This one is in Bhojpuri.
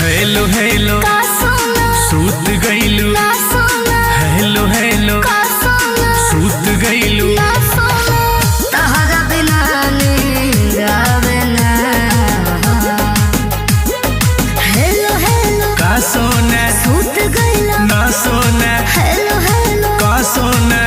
हेलो हेलो का सोना सूत गईलू ना सोना हेलो हेलो का सोना सूत गईलू ना सोना तहरा बिना नींद आवे ना। हेलो हेलो का सोना सूत गइला ना सोना हेलो हेलो का सोना